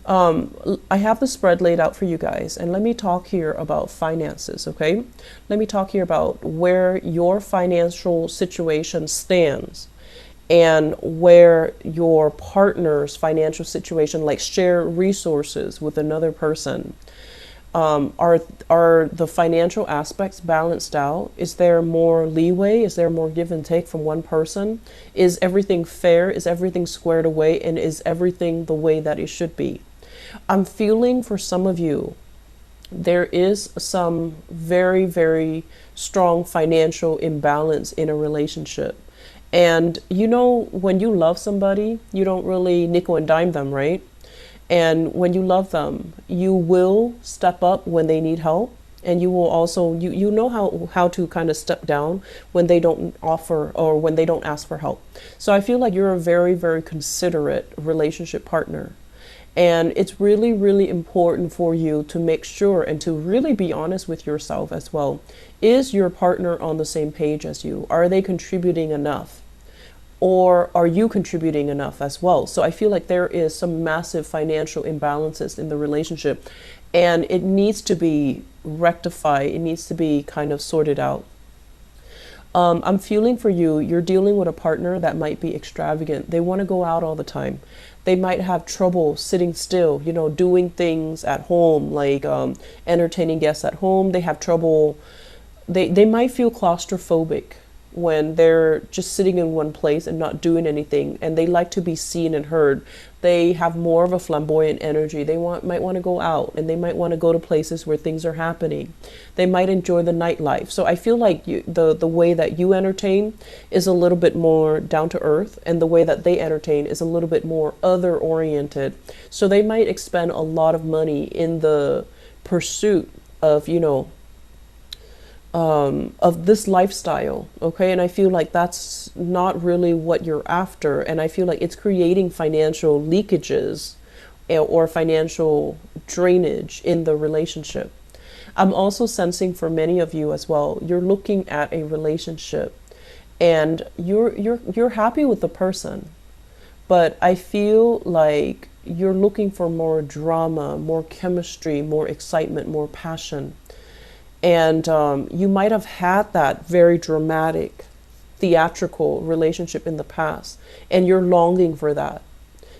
I have the spread laid out for you guys, and let me talk here about finances, okay? Let me talk here about where your financial situation stands and where your partner's financial situation, like share resources with another person. Are the financial aspects balanced out? Is there more leeway? Is there more give and take from one person? Is everything fair? Is everything squared away? And is everything the way that it should be? I'm feeling for some of you, there is some very, very strong financial imbalance in a relationship. And you know, when you love somebody, you don't really nickel and dime them, right? And when you love them, you will step up when they need help. And you will also, you know how to kind of step down when they don't offer or when they don't ask for help. So I feel like you're a very, very considerate relationship partner. And it's really, really important for you to make sure and to really be honest with yourself as well. Is your partner on the same page as you? Are they contributing enough? Or are you contributing enough as well? So I feel like there is some massive financial imbalances in the relationship, and it needs to be rectified. It needs to be kind of sorted out. I'm feeling for you, you're dealing with a partner that might be extravagant. They want to go out all the time. They might have trouble sitting still, you know, doing things at home, like entertaining guests at home. They have trouble. They might feel claustrophobic when they're just sitting in one place and not doing anything, and they like to be seen and heard. They have more of a flamboyant energy. They might want to go out, and they might want to go to places where things are happening. They might enjoy the nightlife. So I feel like the way that you entertain is a little bit more down to earth, and the way that they entertain is a little bit more other oriented. So they might expend a lot of money in the pursuit of, you know, of this lifestyle, okay? And I feel like that's not really what you're after, and I feel like it's creating financial leakages or financial drainage in the relationship. I'm also sensing for many of you as well, you're looking at a relationship and you're happy with the person, but I feel like you're looking for more drama, more chemistry, more excitement, more passion. And you might have had that very dramatic, theatrical relationship in the past, and you're longing for that.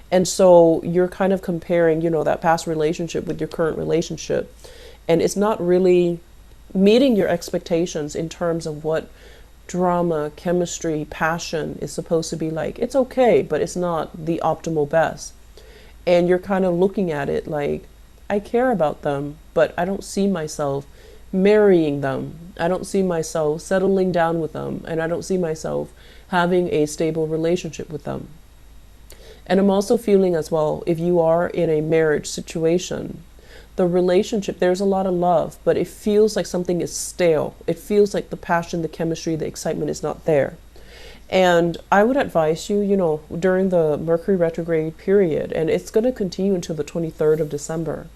And so you're kind of comparing, you know, that past relationship with your current relationship. And it's not really meeting your expectations in terms of what drama, chemistry, passion is supposed to be like. It's okay, but it's not the optimal best. And you're kind of looking at it like, I care about them, but I don't see myself marrying them. I don't see myself settling down with them, and I don't see myself having a stable relationship with them. And I'm also feeling as well, if you are in a marriage situation, the relationship, there's a lot of love, but it feels like something is stale. It feels like the passion, the chemistry, the excitement is not there. And I would advise you, you know, during the Mercury retrograde period, and it's going to continue until the 23rd of December,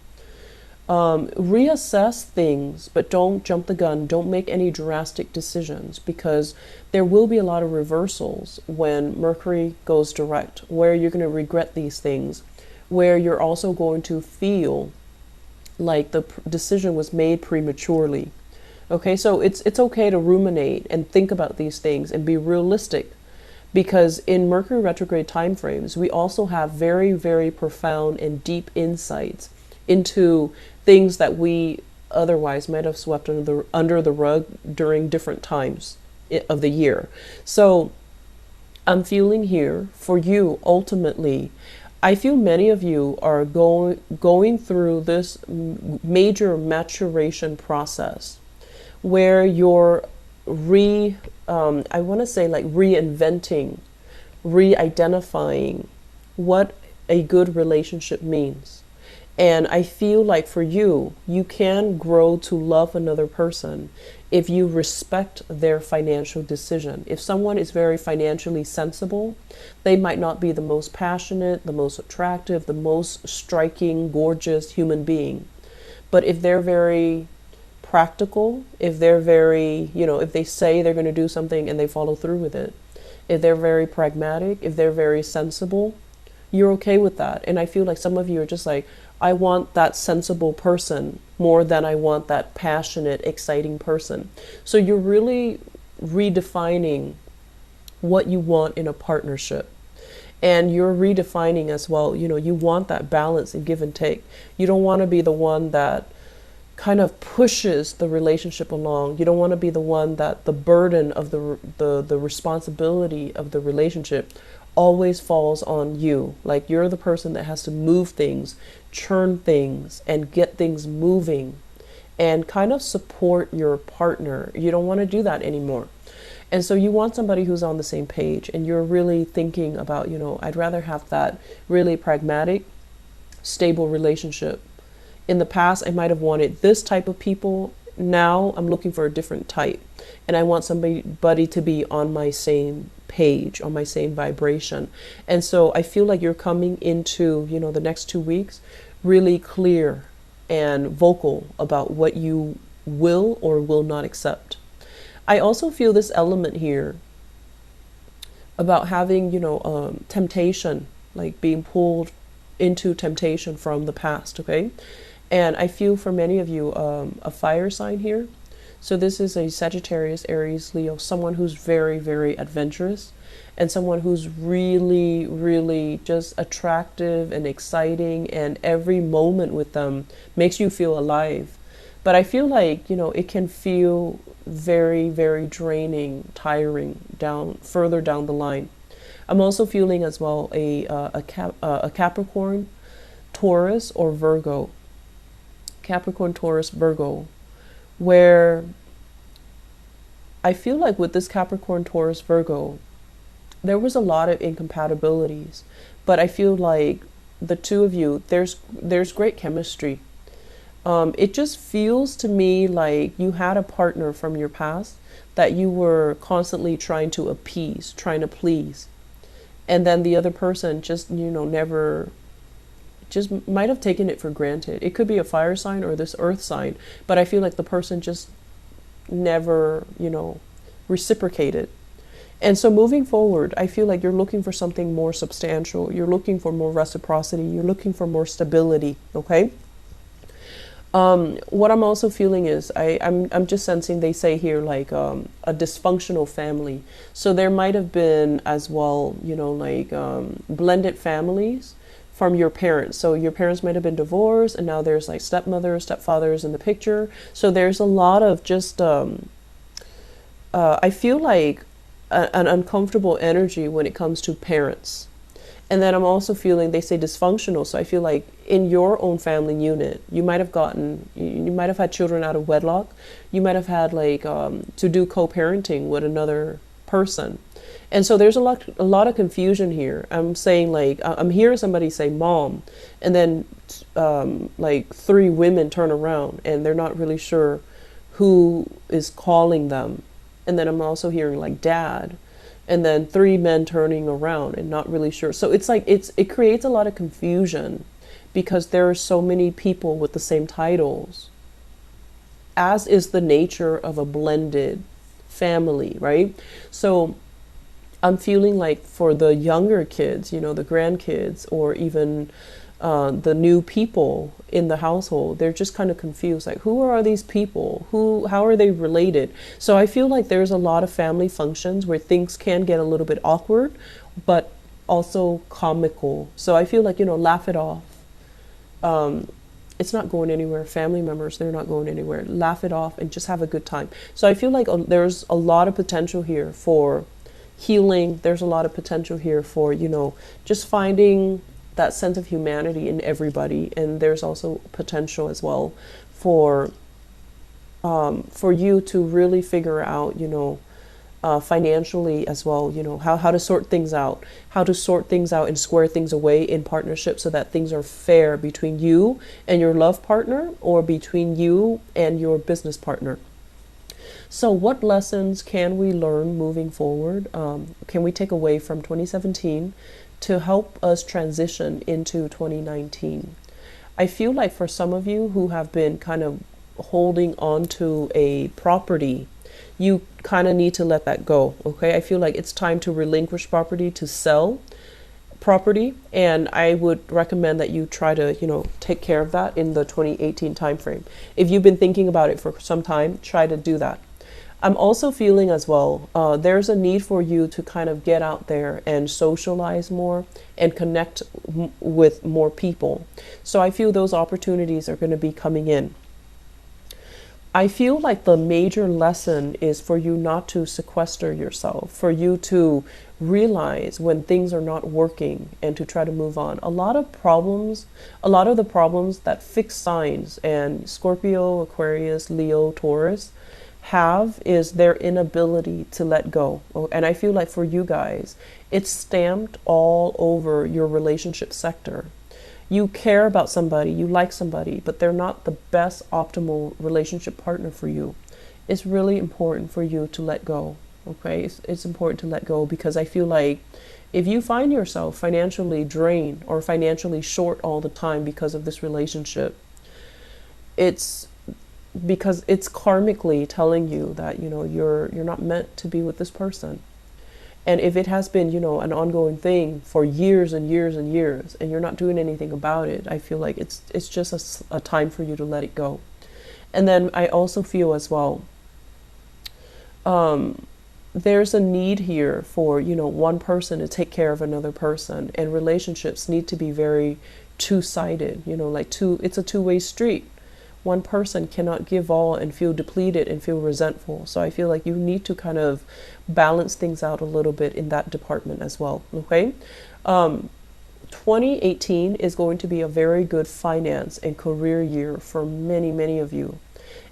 reassess things, but don't jump the gun. Don't make any drastic decisions, because there will be a lot of reversals when Mercury goes direct, where you're going to regret these things, where you're also going to feel like the decision was made prematurely. Okay, so it's okay to ruminate and think about these things and be realistic, because in Mercury retrograde time frames, we also have very, very profound and deep insights into things that we otherwise might have swept under the rug during different times of the year. So I'm feeling here for you, ultimately, I feel many of you are going through this major maturation process where you're I want to say like reinventing, re-identifying what a good relationship means. And I feel like for you, you can grow to love another person if you respect their financial decision. If someone is very financially sensible, they might not be the most passionate, the most attractive, the most striking, gorgeous human being. But if they're very practical, if they're very, if they say they're going to do something and they follow through with it, if they're very pragmatic, if they're very sensible, You're okay with that. And I feel like some of you are just like, I want that sensible person more than I want that passionate, exciting person. So you're really redefining what you want in a partnership. And you're redefining as well, you want that balance and give and take. You don't want to be the one that kind of pushes the relationship along. You don't want to be the one that the burden of the responsibility of the relationship always falls on you. Like you're the person that has to move things, churn things, and get things moving and kind of support your partner. You don't want to do that anymore. And so you want somebody who's on the same page, and you're really thinking about, I'd rather have that really pragmatic, stable relationship. In the past, I might have wanted this type of people. Now I'm looking for a different type. And I want somebody to be on my same page, on my same vibration. And so I feel like you're coming into, the next 2 weeks really clear and vocal about what you will or will not accept. I also feel this element here about having, temptation, like being pulled into temptation from the past, okay? And I feel for many of you, a fire sign here. So this is a Sagittarius, Aries, Leo, someone who's very, very adventurous and someone who's really, really just attractive and exciting, and every moment with them makes you feel alive. But I feel like, it can feel very, very draining, tiring further down the line. I'm also feeling as well a Capricorn, Taurus, or Virgo. Capricorn, Taurus, Virgo, where I feel like with this Capricorn, Taurus, Virgo, there was a lot of incompatibilities, but I feel like the two of you, there's great chemistry. It just feels to me like you had a partner from your past that you were constantly trying to appease, trying to please. And then the other person just, never, just might have taken it for granted. It could be a fire sign or this earth sign, but I feel like the person just never, reciprocated. And so moving forward, I feel like you're looking for something more substantial. You're looking for more reciprocity. You're looking for more stability, okay? What I'm also feeling is I'm just sensing, they say here, like a dysfunctional family. So there might have been as well, blended families from your parents. So your parents might have been divorced, and now there's like stepmothers, stepfathers in the picture. So there's a lot of just I feel like an uncomfortable energy when it comes to parents. And then I'm also feeling, they say dysfunctional. So I feel like in your own family unit, you might have had children out of wedlock. You might have had to do co-parenting with another person. And so there's a lot of confusion here. I'm saying I'm hearing somebody say mom, and then 3 women turn around and they're not really sure who is calling them. And then I'm also hearing dad, and then 3 men turning around and not really sure. So it's it creates a lot of confusion because there are so many people with the same titles, as is the nature of a blended family, right? So I'm feeling like for the younger kids, the grandkids, or even the new people in the household, they're just kind of confused. Like, who are these people? How are they related? So I feel like there's a lot of family functions where things can get a little bit awkward, but also comical. So I feel like, laugh it off. It's not going anywhere. Family members, they're not going anywhere. Laugh it off and just have a good time. So I feel like there's a lot of potential here for healing. There's a lot of potential here for, just finding that sense of humanity in everybody. And there's also potential as well for you to really figure out, financially as well, how to sort things out, and square things away in partnership so that things are fair between you and your love partner, or between you and your business partner. So what lessons can we learn moving forward? Can we take away from 2017 to help us transition into 2019? I feel like for some of you who have been kind of holding on to a property, you kind of need to let that go, okay? I feel like it's time to relinquish property, to sell property, and I would recommend that you try to, take care of that in the 2018 timeframe. If you've been thinking about it for some time, try to do that. I'm also feeling as well, there's a need for you to kind of get out there and socialize more and connect with more people. So I feel those opportunities are going to be coming in. I feel like the major lesson is for you not to sequester yourself, for you to realize when things are not working and to try to move on. A lot of the problems that fixed signs and Scorpio, Aquarius, Leo, Taurus have is their inability to let go. And I feel like for you guys, it's stamped all over your relationship sector. You care about somebody, you like somebody, but they're not the best optimal relationship partner for you. It's really important for you to let go. Okay, it's important to let go, because I feel like if you find yourself financially drained or financially short all the time because of this relationship, it's because it's karmically telling you that you're not meant to be with this person. And if it has been an ongoing thing for years and years and years, and you're not doing anything about it, I feel like it's just a time for you to let it go. And then I also feel as well, there's a need here for one person to take care of another person, and relationships need to be very two-sided. It's a two-way street. One person cannot give all and feel depleted and feel resentful. So I feel like you need to kind of balance things out a little bit in that department as well. Okay. 2018 is going to be a very good finance and career year for many, many of you.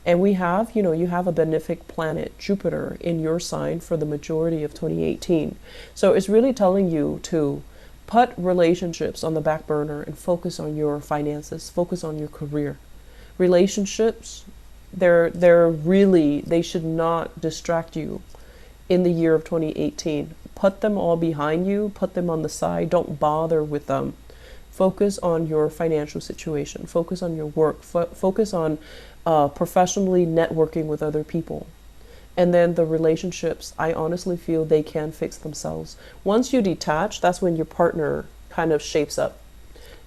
And we have, you have a benefic planet, Jupiter, in your sign for the majority of 2018. So it's really telling you to put relationships on the back burner and focus on your finances, focus on your career. Relationships, they should not distract you in the year of 2018. Put them all behind you, put them on the side, don't bother with them. Focus on your financial situation, focus on your work, focus on professionally networking with other people. And then the relationships, I honestly feel they can fix themselves. Once you detach, that's when your partner kind of shapes up.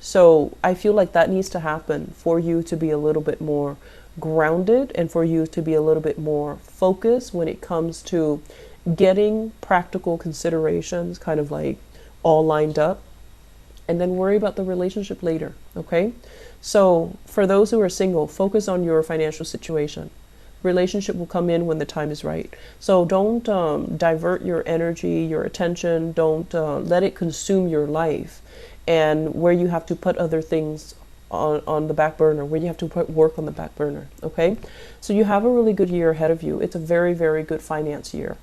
So I feel like that needs to happen for you to be a little bit more grounded and for you to be a little bit more focused when it comes to getting practical considerations kind of like all lined up, and then worry about the relationship later. Okay. So for those who are single, focus on your financial situation. Relationship will come in when the time is right. So don't divert your energy, your attention. Don't let it consume your life, and where you have to put other things on the back burner, where you have to put work on the back burner. Okay. So you have a really good year ahead of you. It's a very, very good finance year.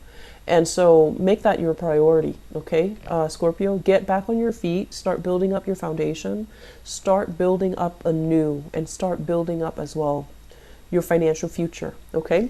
And so make that your priority. Okay. Scorpio, get back on your feet, start building up your foundation, start building up anew, and start building up as well your financial future. Okay.